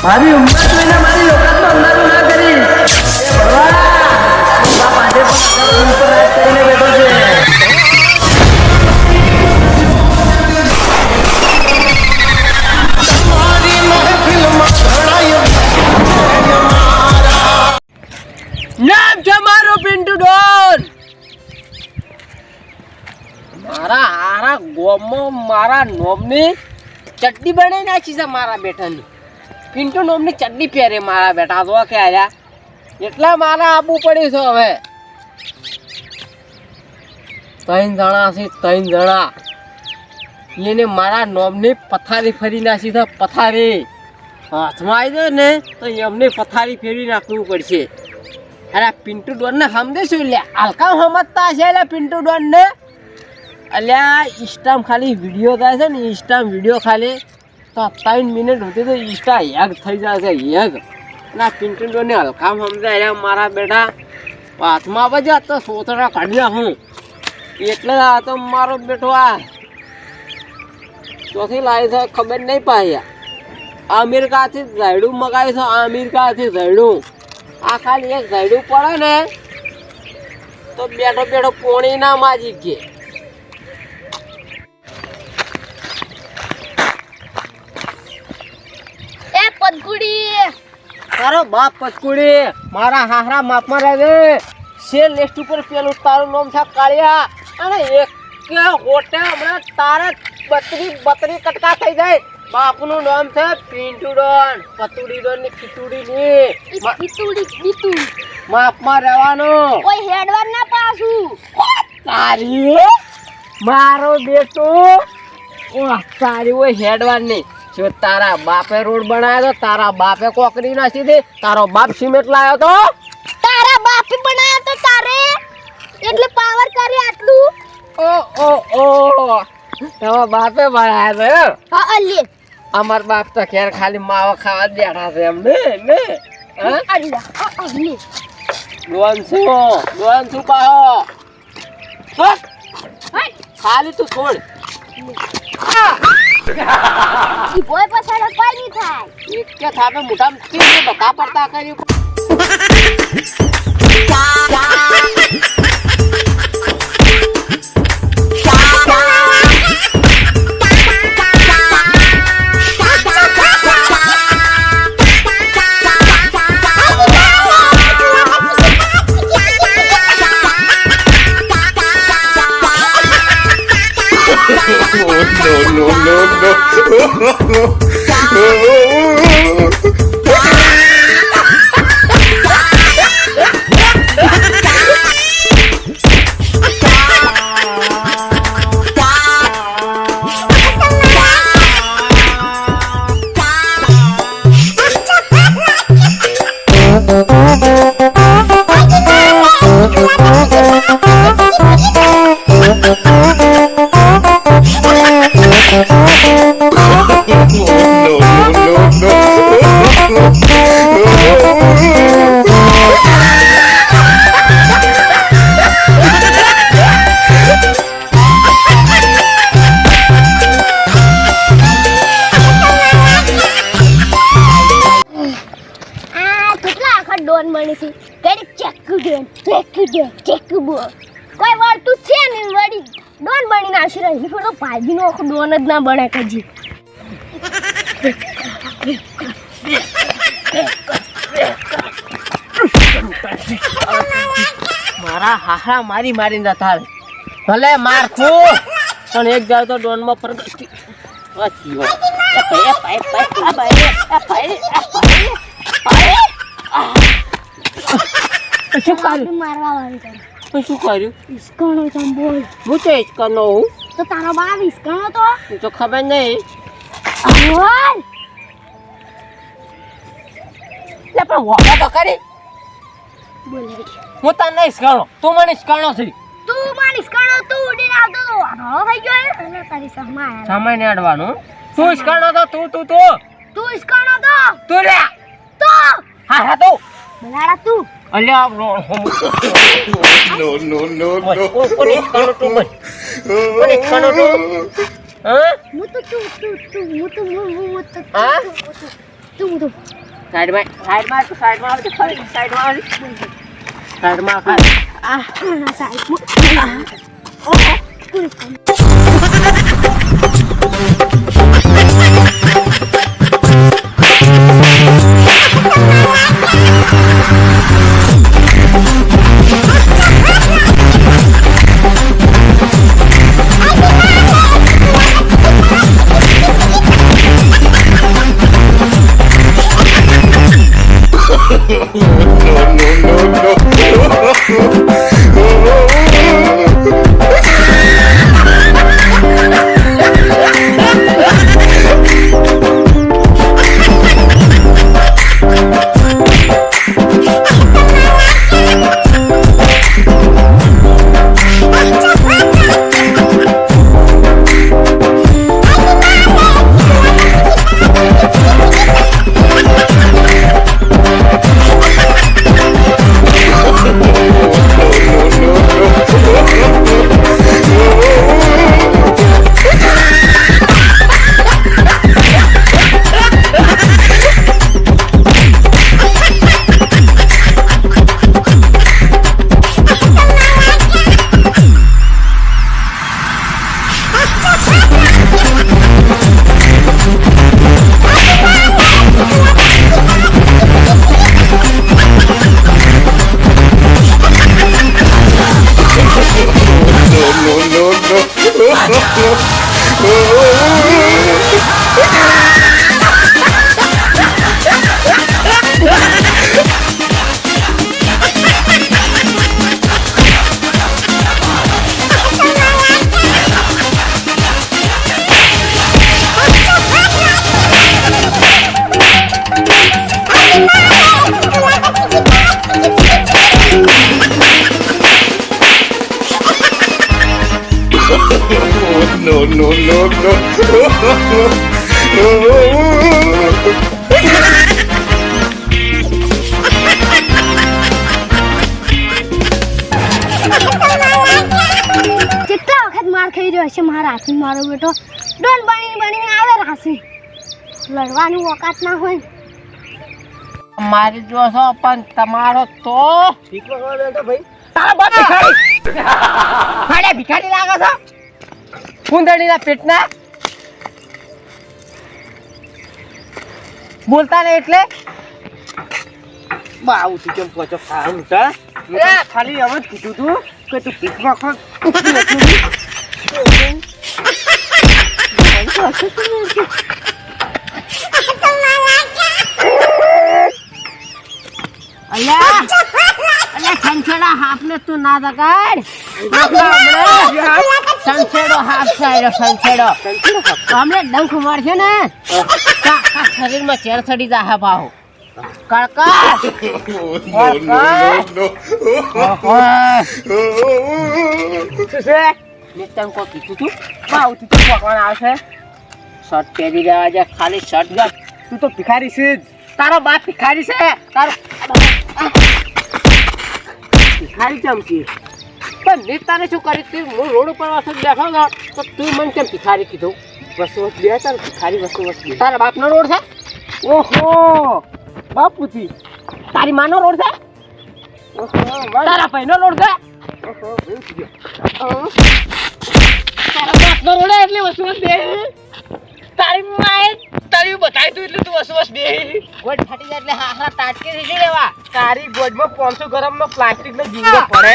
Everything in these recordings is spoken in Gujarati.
મારી ઉંમર જોઈને મારી લોકાત તો અંધારું ના કરીશ. એ ભગવાન બાપ આજે પણ ઉપર રાજ કરીને બેઠો છે. નામ છે મારું પિન્ટુ ડોન. મારા હારા ગોમમાં મારા નોમની ચડ્ડી બનાવી નાખી છે. મારા બેટાની પિન્ટુ નોમની ચડ્ડી પહેરે મારા બેટા તો કે આયા એટલા મારા આપવું પડ્યું છે. હવે 3 જણા છે, 3 જણા એને મારા નોમની પથારી ફરી નાખી છે. પથારી હાથમાં આવી જાય ને તો એમને પથારી ફેરવી નાખવું પડશે. અરે પિન્ટુ ડોન ને સમજે શું લ્યા હલકા સમજતા હશે એટલે પિન્ટુ ડોન ને અલ્યા ઇન્સ્ટામ ખાલી વિડીયો થાય છે ને ઇન્સ્ટામ વિડીયો ખાલી તો 3 મિનિટ હતી તો ઇન્સ્ટા હેગ થઈ જાય છે. હેગ ના પિન્ટુ ડોન ને હલકા સમજાય મારા બેટા હાથમાં બજા તો સોતરા કાઢી નાખું એટલે આ તો મારો બેટો આ ચોથી લાવી છે ખબર નહીં પાયા. અમેરિકાથી ઝાયડું મગાવ્યું છે. અમેરિકાથી ઝાયડું આ ખાલી એક ઝાયડું પડે ને તો બેઠો બેઠો પોણી ના માજી કે. એ પદકુડી તારો બાપ પચકુડી મારા હાહરા માપમાં રહે છે. લિસ્ટ ઉપર પેલું તારું નામ છે કાળિયા અને એક કે હોટે હમણાં તારે 32 કટકા થઈ જાય. બાપનું નામ છે પિન્ટુ ડોન. પતુડી ડોન ની ખીચુડી ની બીતુડી માપમાં રહેવાનું. કોઈ હેડવાર ના પાછું તારી મારો બેટો ઓહ તારી ઓય હેડવાર નહીં. જો તારા બાપે રોડ બનાવ્યો તો તારા બાપે કોકરી નાખી દે. તારો બાપ સિમેન્ટ લાવ્યો તો તારા બાપે બનાયા તો તારે એટલે પાવર કરે આટલું. ઓ ઓ ઓ તારા બાપે બનાવ્યો તો હા અલે અમાર બાપ તો ખેર ખાલી માવો ખાવા જ બેઠા છે એમ ને હા અલ્લા અલે ડોન શું પાહો ખાલી તું છોડ. ઈ બોય પછાડો કોઈ નહીં થાય. એક કે થાપે મોઢામાં થી બકા પડતા કર્યું. ડોન બની છે કઈ ચેક બોલ કોઈ વળતું છે ને વળી ડોન બનીને આવશે રહી તો ભાઈનો આખો ડોન જ ના બને કજી. મારા હાહરા મારી જતા ભલે મારખું પણ એક જાવ તો ડોન માં પ્રગતિ શું કર્યું મારવા વાળી કરે તો શું કર્યું ઈસકાણો તમ બોલ હું તો ઈસકાનો હું તો તારો બાપ ઈસકાણો તો ખબર નહીં બોલ લે પણ વાળા તો કરી બોલ હું તને ઈસકાણો તું મને ઈસકાણો છે. તું મને ઈસકાણો તું ઉડીને આવતો વાળો થઈ ગયો અને તારી સમય સમય ને અડવાનું તું ઈસકાણો તો તું તું ઈસકાણો તો તું લે તો હા તું બલાડા તું અલ્યા No. કોને ઈસકાણો તું મને કોને ઈસકાણો તું હા હું તો હા તું તો સાઈડમાં આવજો ખરી સાઈડમાં આવજો સાઈડમાં આ સાઈડમાં ઓહો પૂરી કેટલા વખત માર ખાઈ રહ્યો છે મારા હાથથી મારો બેટો ડોન બનીને આવે રાસી લડવાની ઓકાત ના હોય મારી જો છો પણ તમારો તો તારા બાપ ભિખારી લાગે છો કુંદડીના પેટના બોલતા ને એટલે આવું તું કેમ પહોંચો ખાલી એમ જ કીધું તું કે તું ભીખમાં ખોટ અલ્યા સંછેડા હાફને તું ના દગાડ સંછેડો હાફ સાયરો સંછેડો હમણે ડંખ મારશે ને શરીરમાં ચેર ચડી જાય ભાવ કડકા નિત્યમ કો કીધું તું બાઉ તું તો ભગવાન આવશે શર્ટ પહેરી રહ્યા છે ખાલી શર્ટ ગર તું તો ભિખારી છે જ તારો બાપ ભિખારી છે તારો ભિખારી કેમ છે પણ નેતાને શું કરી તું હું રોડ ઉપર વસત બેઠો હતો તો તું મને કેમ ભિખારી કીધું વસ્તુ બે તાર ભિખારી વસ્તુ બે તારા બાપનો રોડ છે ઓહો બાપુથી તારી માનો રોડ છે તારા ભાઈનો રોડ છે તારા બાપનો રોડ એટલે વસ્તુ બે તારી માએ તારી બતાવી તું એટલે તું વસ્તુ બે ગોડ ફાટી જાય એટલે હા તાટકે દીધી લેવા તારી ગોડમાં 500 ગ્રામનો પ્લાસ્ટિકનો ઝીંગો પડે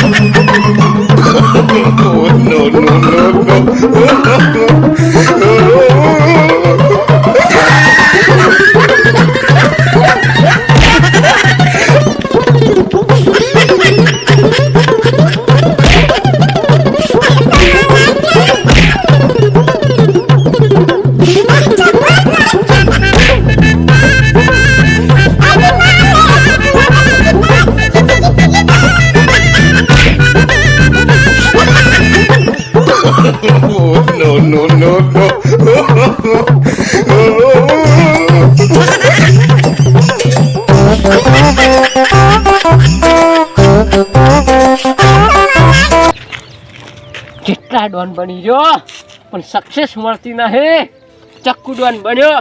no. કેટલા ડોન બની ગયો પણ સક્સેસ મળતી નહીં. ચક્કુ ડોન બન્યો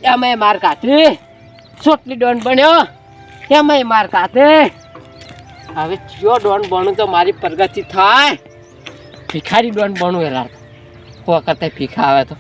એમાંય માર કાઢી, ચોટલી ડોન બન્યો એમાંય માર કાઢે. હવે કયો ડોન બનું તો મારી પ્રગતિ થાય. ભિખારી ડોન બનવું એલા કરતા ભીખા આવે તો